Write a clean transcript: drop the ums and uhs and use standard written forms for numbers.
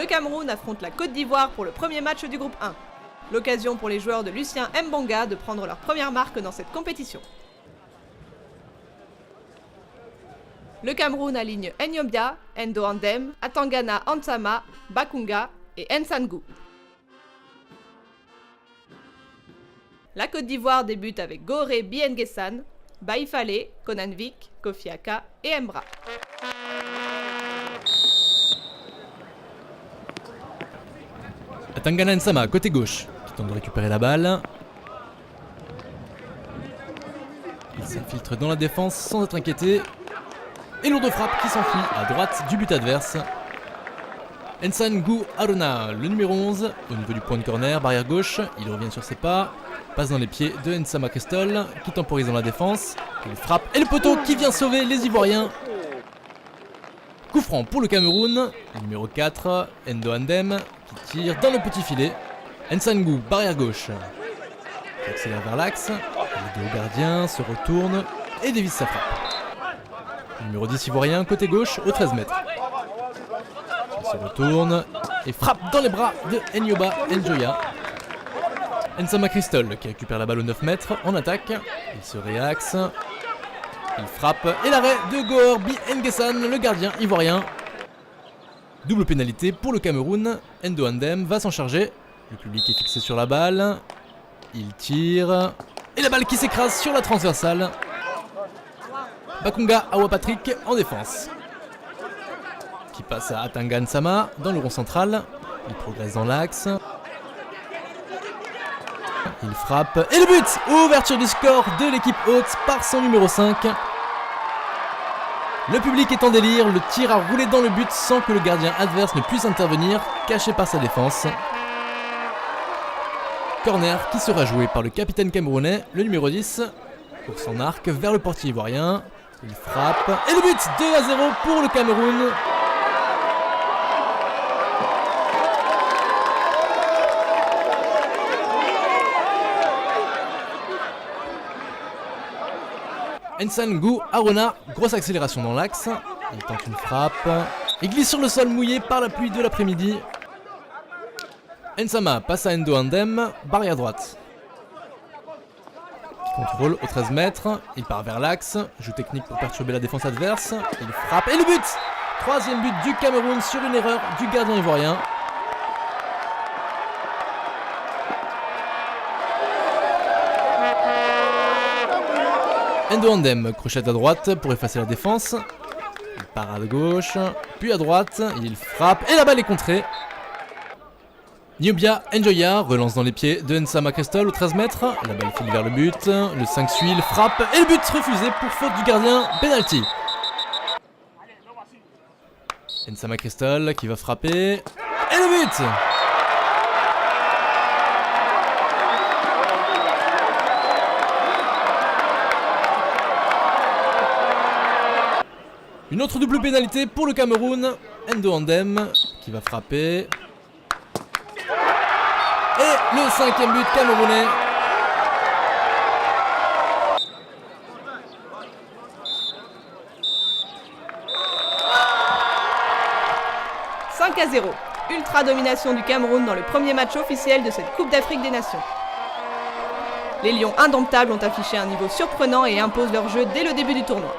le Cameroun affronte la Côte d'Ivoire pour le premier match du groupe 1. L'occasion pour les joueurs de Lucien Mbanga de prendre leur première marque dans cette compétition. Le Cameroun aligne Enyobia, Endo Andem, Atangana Ansama, Bakunga et Nsangou. La Côte d'Ivoire débute avec Goré Biengessan, Baïfale, Konanvik, Kofiaka et Mbra. Atangana Nsama, côté gauche, qui tente de récupérer la balle. Il s'infiltre dans la défense sans être inquiété. Et lourde frappe qui s'enfuit à droite du but adverse. Nsangou Aruna, le numéro 11, au niveau du point de corner, barrière gauche, il revient sur ses pas, passe dans les pieds de Nsama Cristol, qui temporise dans la défense, il frappe, et le poteau qui vient sauver les Ivoiriens. Coup franc pour le Cameroun, le numéro 4, Endo Andem, qui tire dans le petit filet. Nsangou, barrière gauche, qui accélère vers l'axe, le dos au gardien, se retourne, et dévisse sa frappe. Le numéro 10 Ivoirien, côté gauche, au 13 mètres. Il se retourne et frappe dans les bras de Enyoba Njoya. Nsama Cristol qui récupère la balle au 9 mètres en attaque. Il se réaxe. Il frappe et l'arrêt de Goor Biengessan, le gardien ivoirien. Double pénalité pour le Cameroun. Endo Andem va s'en charger. Le public est fixé sur la balle. Il tire. Et la balle qui s'écrase sur la transversale. Bakunga Awa Patrick en défense. Qui passe à Atanga Nsama dans le rond central. Il progresse dans l'axe. Il frappe. Et le but! Ouverture du score de l'équipe haute par son numéro 5. Le public est en délire. Le tir a roulé dans le but sans que le gardien adverse ne puisse intervenir, caché par sa défense. Corner qui sera joué par le capitaine camerounais, le numéro 10. Pour son arc vers le portier ivoirien. Il frappe. Et le but! 2-0 pour le Cameroun. Nsangou Aruna, grosse accélération dans l'axe. Il tente une frappe. Il glisse sur le sol mouillé par la pluie de l'après-midi. Nsama passe à Endo Andem, barrière droite. Contrôle au 13 mètres, il part vers l'axe, joue technique pour perturber la défense adverse, il frappe et le but! Troisième but du Cameroun sur une erreur du gardien ivoirien. Endo Andem crochette à droite pour effacer la défense. Il part à gauche, puis à droite, il frappe et la balle est contrée. Enyobia Njoya relance dans les pieds de Nsama Cristol au 13 mètres. La balle file vers le but. Le 5 suit, il frappe et le but refusé pour faute du gardien. Penalty. Nsama Cristol qui va frapper. Et le but! Une autre double pénalité pour le Cameroun. Endo Andem qui va frapper. Et le 5e but camerounais. « 5-0. Ultra domination du Cameroun dans le premier match officiel de cette Coupe d'Afrique des Nations. Les Lions indomptables ont affiché un niveau surprenant et imposent leur jeu dès le début du tournoi.